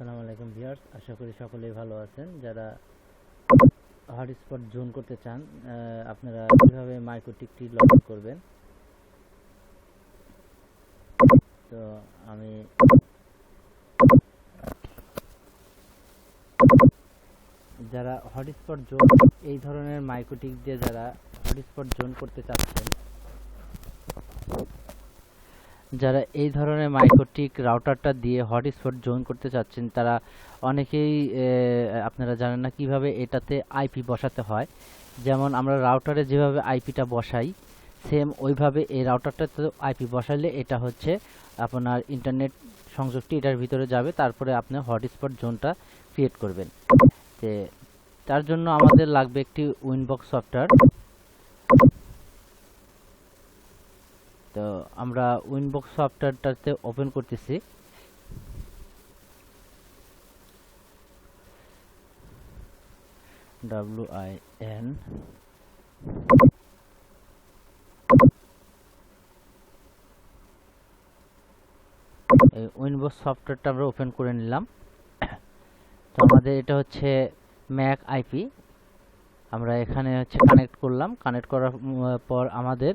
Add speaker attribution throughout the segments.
Speaker 1: আসসালামু আলাইকুম ভিউয়ার্স, আশা করি সকলেই ভালো আছেন। যারা হটস্পট জোন করতে চান, আপনারা কিভাবে মাইক্রোটিকটি লগ ইন করবেন। তো আমি যারা হটস্পট জোন এই ধরনের মাইক্রোটিক দিয়ে যারা হটস্পট জোন করতে চাচ্ছেন, যারা এই ধরনের মাইক্রোটিক রাউটারটা দিয়ে হটস্পট জয়েন করতে চাচ্ছেন, তারা অনেকেই আপনারা জানেন না কিভাবে এটাতে আইপি বসাতে হয়। যেমন আমরা রাউটারে যেভাবে আইপিটা বসাই, সেম ওইভাবে এই রাউটারটাতে আইপি বসাইলে এটা হচ্ছে আপনার ইন্টারনেট সংযোগটি এটার ভিতরে যাবে, তারপরে আপনি হটস্পট জোনটা ক্রিয়েট করবেন। তার জন্য আমাদের লাগবে একটি উইনবক্স সফটওয়্যার। তো আমরা উইনবক্স সফটওয়্যারটাতে ওপেন করতেছি। WIN এই উইনবক্স সফটওয়্যারটা আমরা ওপেন করে নিলাম। তো আমাদের এটা হচ্ছে ম্যাক আইপি। আমরা এখানে হচ্ছে কানেক্ট করলাম। কানেক্ট করার পর আমাদের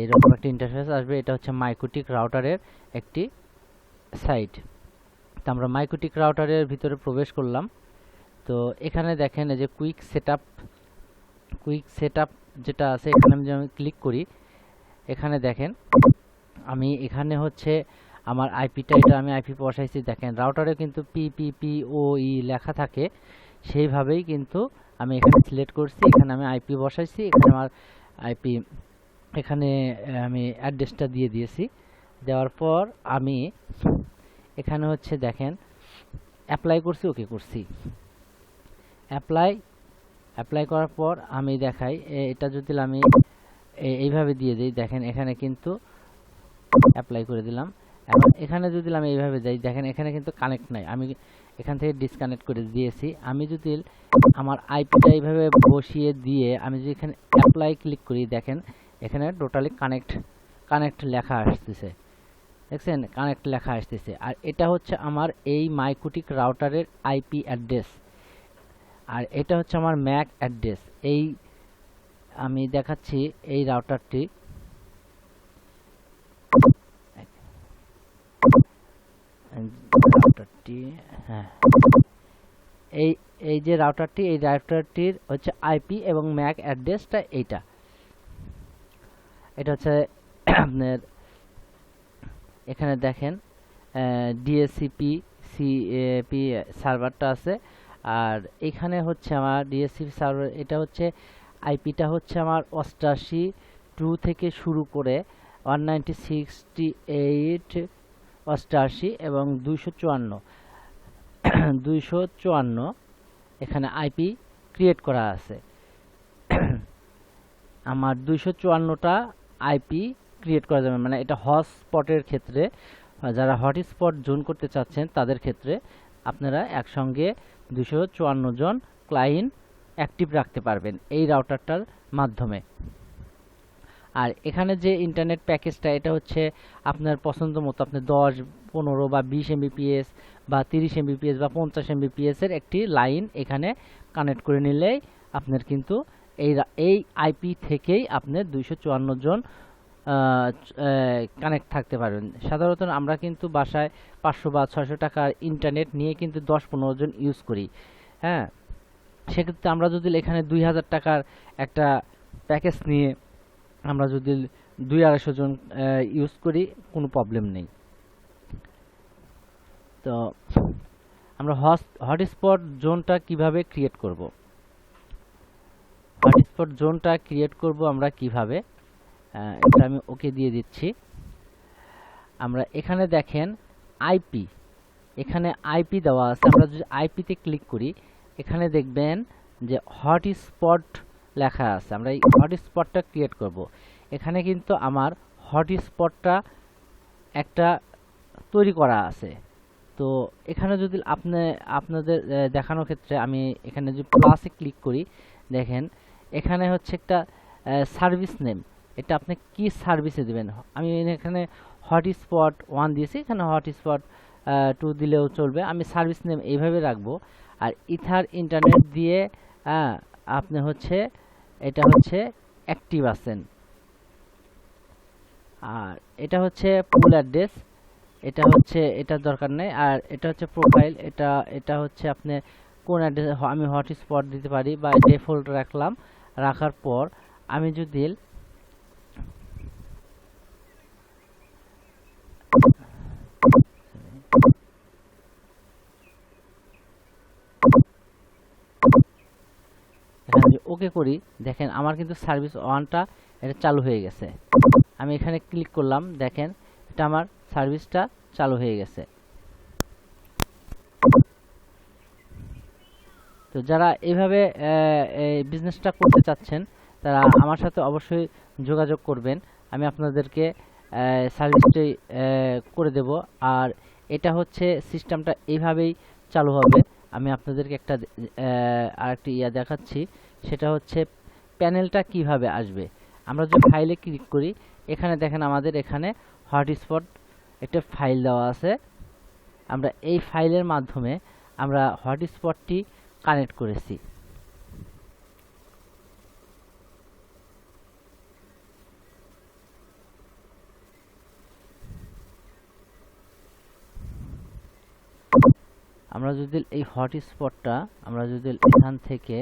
Speaker 1: এইরকম একটা ইন্টারফেস আসবে। এটা হচ্ছে মাইক্রোটিক রাউটারের একটি সাইট। তো আমরা মাইক্রোটিক রাউটারের ভিতরে প্রবেশ করলাম। তো এখানে দেখেন এই যে কুইক সেটআপ যেটা আছে, এখানে আমি ক্লিক করি। এখানে দেখেন আমি এখানে হচ্ছে আমার আইপিটা, এটা আমি আইপি বসাইছি। দেখেন রাউটারে কিন্তু PPPoE লেখা থাকে, সেইভাবেই কিন্তু আমি এখানে সিলেক্ট করছি। এখানে আমি আইপি বসাইছি, এখানে আমার আইপি, এখানে আমি অ্যাড্রেসটা দিয়ে দিয়েছি। দেওয়ার পর আমি এখানে হচ্ছে দেখেন অ্যাপ্লাই করছি, ওকে করছি। অ্যাপ্লাই করার পর আমি দেখাই, এটা যদি আমি এইভাবে দিয়ে দিই, দেখেন এখানে কিন্তু অ্যাপ্লাই করে দিলাম। এখন এখানে যদি আমি এইভাবে যাই, দেখেন এখানে কিন্তু কানেক্ট নাই, আমি এখান থেকে ডিসকানেক্ট করে দিয়েছি। আমি যদি আমার আইপিটা এইভাবে বসিয়ে দিয়ে আমি যদি এখানে অ্যাপ্লাই ক্লিক করি, দেখেন এখানে টোটালি কানেক্ট লেখা আসতেছে। দেখছেন কানেক্ট লেখা আসতেছে। আর এটা হচ্ছে আমার এই মাইক্রোটিক রাউটারের আইপি অ্যাড্রেস, আর এটা হচ্ছে আমার ম্যাক অ্যাড্রেস। এই আমি দেখাচ্ছি এই রাউটারটি, হ্যাঁ, এই যে রাউটারটি, এই রাউটারটির হচ্ছে আইপি এবং ম্যাক অ্যাড্রেসটা এটা হচ্ছে আপনার এখানে দেখেন ডিএসসিপি সার্ভারটা আছে। আর এখানে হচ্ছে আমার ডিএসসিপি সার্ভার, এটা হচ্ছে আইপিটা হচ্ছে আমার 88 থেকে শুরু করে 196.8 88 এবং 254 এখানে আইপি ক্রিয়েট করা আছে। আমার 254টা আইপি ক্রিয়েট করা যাবে, মানে এটা হটস্পটের ক্ষেত্রে, যারা হটস্পট জোন করতে চাচ্ছেন তাদের ক্ষেত্রে আপনারা একসঙ্গে 254 জন ক্লায়েন্ট অ্যাক্টিভ রাখতে পারবেন এই রাউটারটার মাধ্যমে। আর এখানে যে ইন্টারনেট প্যাকেজটা, এটা হচ্ছে আপনার পছন্দ মতো, আপনি 10, 15 বা 20 MBPS বা 30 MBPS বা 50 MBPS এর একটি লাইন এখানে কানেক্ট করে নিলেই আপনার কিন্তু এই আইপি থেকেই আপনি 254 জন কানেক্ট থাকতে পারবেন। সাধারণত আমরা কিন্তু বাসায় 500 বা 600 টাকার ইন্টারনেট নিয়ে কিন্তু 10-15 জন ইউজ করি। হ্যাঁ, সেক্ষেত্রে আমরা যদি এখানে 2000 টাকার একটা প্যাকেজ নিয়ে আমরা যদি 200-250 জন ইউজ করি, কোনো প্রবলেম নেই। তো আমরা হটস্পট জোনটা কিভাবে ক্রিয়েট করব, হটস্পট জোনটা ক্রিয়েট করব আমরা কিভাবে, এটা আমি ওকে দিয়ে দিচ্ছি। আমরা এখানে দেখেন আইপি, এখানে আইপি দেওয়া আছে। আমরা যদি আইপিতে ক্লিক করি, এখানে দেখবেন যে হটস্পট লেখা আছে। আমরা এই হটস্পটটা ক্রিয়েট করব। এখানে কিন্তু আমার হটস্পটটা একটা তৈরি করা আছে। তো এখানে যদি আপনাদের দেখানোর ক্ষেত্রে আমি এখানে যদি প্লাসে ক্লিক করি, দেখেন এখানে হচ্ছে একটা সার্ভিস নেম, এটা আপনি কি সার্ভিসে দেবেন। আমি এখানে হটস্পট 1 দিয়েছি, এখানে হটস্পট টু দিলেও চলবে। আমি সার্ভিস নেম এইভাবে রাখবো। আর ইথার ইন্টারনেট দিয়ে আপনি হচ্ছে এটা হচ্ছে অ্যাক্টিভ আছেন। আর এটা হচ্ছে ফুল অ্যাড্রেস, এটা হচ্ছে এটার দরকার নেই। আর এটা হচ্ছে প্রোফাইল, এটা হচ্ছে আপনি কোন অ্যাড্রেস, আমি হটস্পট দিতে পারি বা ডিফল্ট রাখলাম। রাখার পর আমি যদি এখানে ওকে করি, দেখেন আমার কিন্তু সার্ভিস ওয়ানটা এটা চালু হয়ে গেছে। আমি এখানে ক্লিক করলাম, দেখেন এটা আমার সার্ভিসটা চালু হয়ে গেছে। তো যারা এইভাবে এই বিজনেসটা করতে চাচ্ছেন তারা আমার সাথে অবশ্যই যোগাযোগ করবেন, আমি আপনাদেরকে সার্ভিসটি করে দেব। আর এটা হচ্ছে সিস্টেমটা এইভাবেই চালু হবে। আমি আপনাদেরকে একটা আরেকটি দেখাচ্ছি, সেটা হচ্ছে প্যানেলটা কিভাবে আসবে। আমরা যদি ফাইলে ক্লিক করি, এখানে দেখেন আমাদের এখানে হটস্পট একটা ফাইল দেওয়া আছে। আমরা এই ফাইলের মাধ্যমে আমরা হটস্পটটি কানেক্ট করেছি। আমরা যদি এই হটস্পটটা আমরা যদি এখান থেকে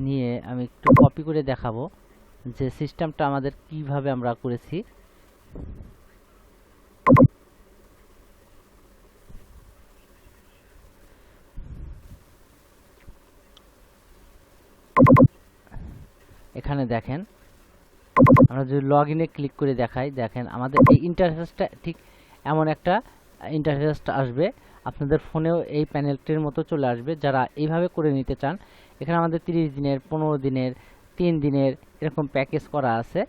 Speaker 1: নিয়ে আমি একটু কপি করে দেখাবো যে সিস্টেমটা আমাদের কিভাবে আমরা করেছি। এখানে দেখেন আমরা যদি লগ ইনে ক্লিক করে দেখাই, দেখেন আমাদের এই ইন্টারফেসটা ঠিক এমন একটা ইন্টারফেসটা আসবে। আপনাদের ফোনেও এই প্যানেলটির মতো চলে আসবে যারা এইভাবে করে নিতে চান। এখানে আমাদের 30 দিনের, 15 দিনের, 3 দিনের এরকম প্যাকেজ করা আছে।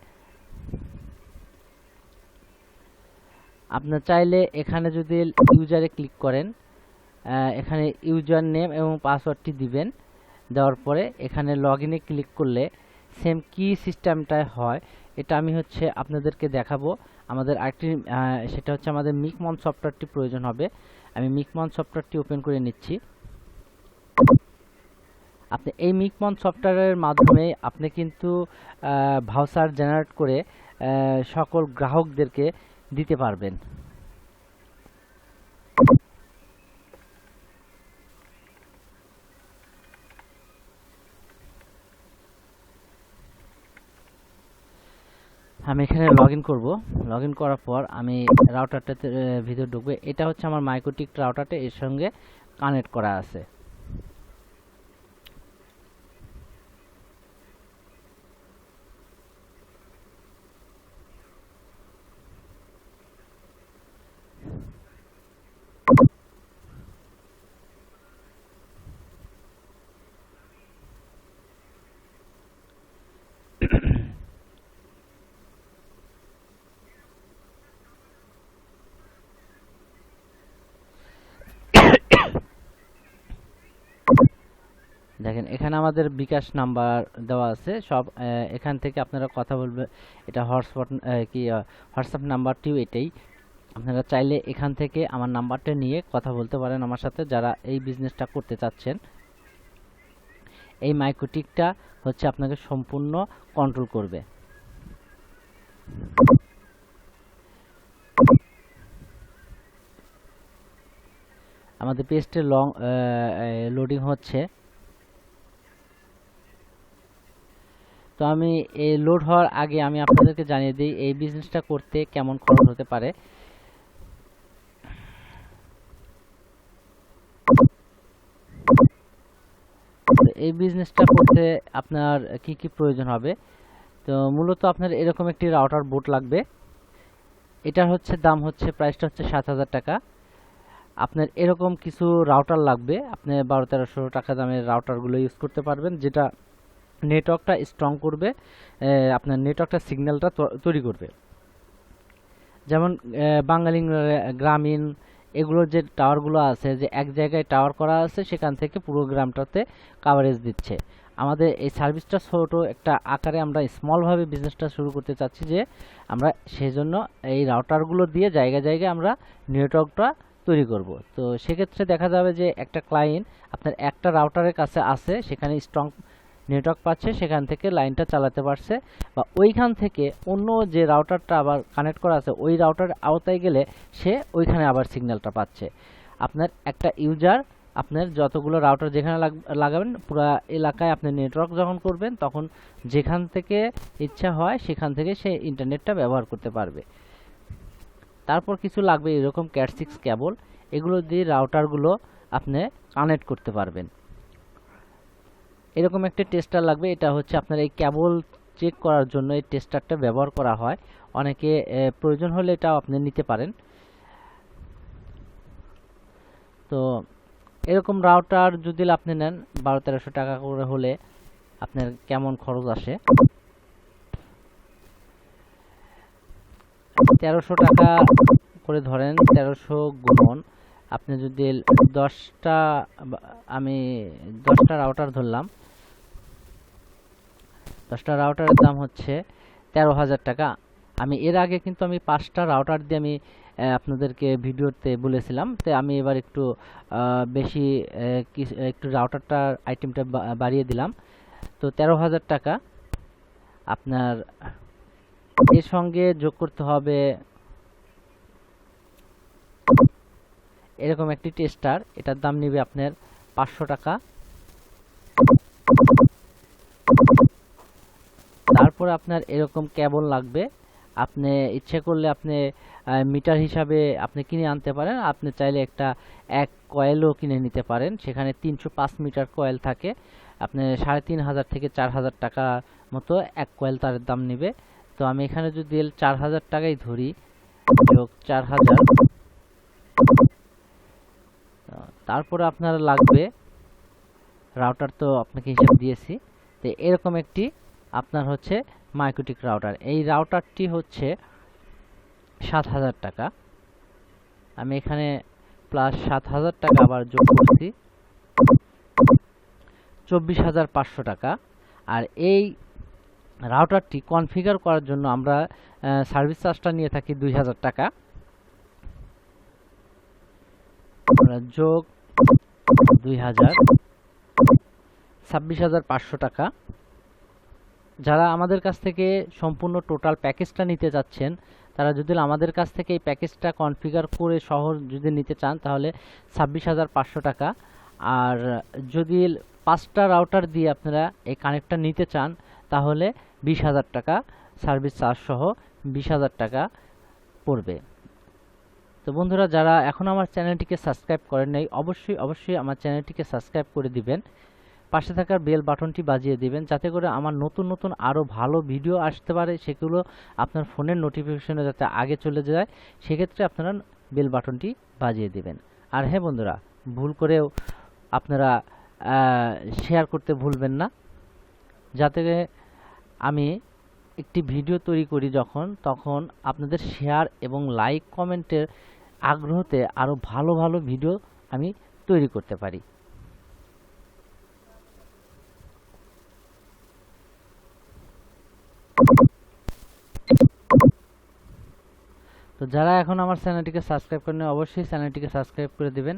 Speaker 1: আপনার চাইলে এখানে যদি ইউজারে ক্লিক করেন, এখানে ইউজার নেম এবং পাসওয়ার্ডটি দিবেন। দেওয়ার পরে এখানে লগ ইনে ক্লিক করলে সেম কি সিস্টেমটায় হয় এটা আমি হচ্ছে আপনাদেরকে দেখাবো। আমাদের আরেকটি সেটা হচ্ছে আমাদের মিকমন সফটওয়্যারটি প্রয়োজন হবে। আমি মিকমন সফটওয়্যারটি ওপেন করে নিচ্ছি। আপনি এই মিকমন সফটওয়্যারের মাধ্যমে আপনি কিন্তু ভাউচার জেনারেট করে সকল গ্রাহকদেরকে দিতে পারবেন। আমি এখানে লগইন করব। লগইন করার পর আমি রাউটারটাতে ভিতরে ঢুকবো। এটা হচ্ছে আমার মাইক্রোটিক রাউটারটা, এর সঙ্গে কানেক্ট করা আছে। দেখেন এখানে আমাদের বিকাশ নাম্বার দেওয়া আছে সব। এখান থেকে আপনারা কথা বলবে। এটা হোয়াটসঅ্যাপ নাম্বারটিও এটাই। আপনারা চাইলে এখান থেকে আমার নাম্বারটা নিয়ে কথা বলতে পারেন আমার সাথে, যারা এই বিজনেসটা করতে চাচ্ছেন। এই মাইক্রোটিকটা হচ্ছে আপনাকে সম্পূর্ণ কন্ট্রোল করবে। আমাদের পেজটি লোডিং হচ্ছে। তো আমি এই লোড হওয়ার আগে আমি আপনাদেরকে জানিয়ে দিই এই বিজনেসটা করতে কেমন খরচ হতে পারে। এই বিজনেসটা করতে আপনার কি কি প্রয়োজন হবে। তো মূলত আপনার এরকম একটি রাউটার বোর্ড লাগবে। এটার হচ্ছে দাম হচ্ছে, প্রাইসটা হচ্ছে 7000 টাকা। আপনার এরকম কিছু রাউটার লাগবে। আপনি 1200-1300 টাকা দামের রাউটারগুলো ইউজ করতে পারবেন, যেটা নেটওয়ার্কটা স্ট্রং করবে, আপনার নেটওয়ার্কটা সিগন্যালটা তৈরি করবে। যেমন বাঙালি, গ্রামীণ, এগুলোর যে টাওয়ারগুলো আছে, যে এক জায়গায় টাওয়ার করা আছে সেখান থেকে পুরো গ্রামটাতে কাভারেজ দিচ্ছে। আমাদের এই সার্ভিসটা ছোট একটা আকারে আমরা স্মলভাবে বিজনেসটা শুরু করতে চাচ্ছি, যে আমরা সেই জন্য এই রাউটারগুলো দিয়ে জায়গায় জায়গায় আমরা নেটওয়ার্কটা তৈরি করব। তো সেক্ষেত্রে দেখা যাবে যে একটা ক্লায়েন্ট আপনার একটা রাউটারের কাছে আছে, সেখানে স্ট্রং নেটওয়ার্ক পাচ্ছে, সেখান থেকে লাইনটা চালাতে পারছে, বা ওইখান থেকে অন্য যে রাউটারটা আবার কানেক্ট করা আছে ওই রাউটার আওতায় গেলে সে ওইখানে আবার সিগন্যালটা পাচ্ছে। আপনার একটা ইউজার আপনার যতগুলো রাউটার যেখানে লাগাবেন পুরো এলাকায় আপনি নেটওয়ার্ক যখন করবেন তখন যেখান থেকে ইচ্ছা হয় সেখান থেকে সে ইন্টারনেটটা ব্যবহার করতে পারবে। তারপর কিছু লাগবে এরকম ক্যাট6 কেবল, এগুলো দিয়ে রাউটারগুলো আপনি কানেক্ট করতে পারবেন। এরকম একটা টেস্টার লাগবে, এটা হচ্ছে আপনার এই কেবল চেক করার জন্য এই টেস্টারটা ব্যবহার করা হয়। অনেকে প্রয়োজন হলে এটাও আপনি নিতে পারেন। তো এরকম রাউটার যদি আপনি নেন 1200-1300 টাকা করে হলে আপনার কেমন খরচ আসে? 1300 টাকা করে ধরেন, 1300 গুণন আপনি যদি 10টা, আমি 10টা রাউটার ধরলাম, 10টা রাউটারের দাম হচ্ছে 13,000 টাকা। আমি এর আগে কিন্তু আমি 5টা রাউটার দিয়ে আমি আপনাদেরকে ভিডিওতে বলেছিলাম, তো আমি এবার একটু বেশি একটু রাউটারটার আইটেমটা বাড়িয়ে দিলাম। তো 13,000 টাকা আপনার এর সঙ্গে যোগ করতে হবে এরকম একটি টেস্টার, এটার দাম নেবে আপনার 500 টাকা। তারপর আপনার এরকম কেবল লাগবে, আপনি ইচ্ছে করলে আপনি মিটার হিসাবে আপনি কিনে আনতে পারেন, আপনি চাইলে একটা এক কয়েলও কিনে নিতে পারেন, সেখানে 305 মিটার কয়েল থাকে, আপনি 3,500 থেকে 4,000 টাকা মতো এক কয়েল তার দাম নেবে। তো আমি এখানে যদি 4,000 টাকাই ধরি, যোগ 4,000, তারপরে আপনার লাগবে রাউটার, তো আপনাকে হিসাব দিয়েছি। তো এরকম একটি আপনার হচ্ছে মাইক্রোটিক রাউটার, এই রাউটারটি হচ্ছে 7,000 টাকা। আমি এখানে প্লাস 7,000 টাকা আবার যোগ করছি, 24,500 টাকা। আর এই রাউটারটি কনফিগার করার জন্য আমরা সার্ভিস চার্জটা নিয়ে থাকি 2,000 টাকা, যোগ 2,000, 26,500 টাকা। যারা আমাদের কাছ থেকে সম্পূর্ণ টোটাল প্যাকেজটা নিতে যাচ্ছেন, তারা যদি আমাদের কাছ থেকে এই প্যাকেজটা কনফিগার করে সহ যদি নিতে চান তাহলে 26,500 টাকা। আর যদি 5টা রাউটার দিয়ে আপনারা এই কানেক্টটা নিতে চান তাহলে 20,000 টাকা সার্ভিস চার্জ সহ 20,000 টাকা পড়বে। তো বন্ধুরা, যারা এখন আমার চ্যানেলটিকে সাবস্ক্রাইব করেন নাই অবশ্যই আমার চ্যানেলটিকে সাবস্ক্রাইব করে দিবেন, পাশে থাকার বেল বাটনটি বাজিয়ে দিবেন, যাতে করে আমার নতুন আরও ভালো ভিডিও আসতে পারে, সেগুলো আপনার ফোনের নোটিফিকেশনে যাতে আগে চলে যায়, সেক্ষেত্রে আপনারা বেল বাটনটি বাজিয়ে দিবেন। আর হ্যাঁ বন্ধুরা, ভুল করেও আপনারা শেয়ার করতে ভুলবেন না, যাতে আমি একটি ভিডিও তৈরি করি তখন আপনাদের শেয়ার এবং লাইক কমেন্টের আগ্রহতে আরও ভালো ভিডিও আমি তৈরি করতে পারি। তো যারা এখন আমার চ্যানেলটিকে সাবস্ক্রাইব করেন অবশ্যই চ্যানেলটিকে সাবস্ক্রাইব করে দিবেন।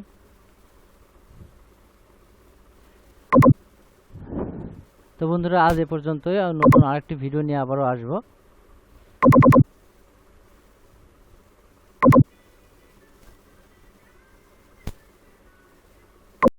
Speaker 1: তো বন্ধুরা, আজ এ পর্যন্তই, নতুন আরেকটি ভিডিও নিয়ে আবারও আসবো।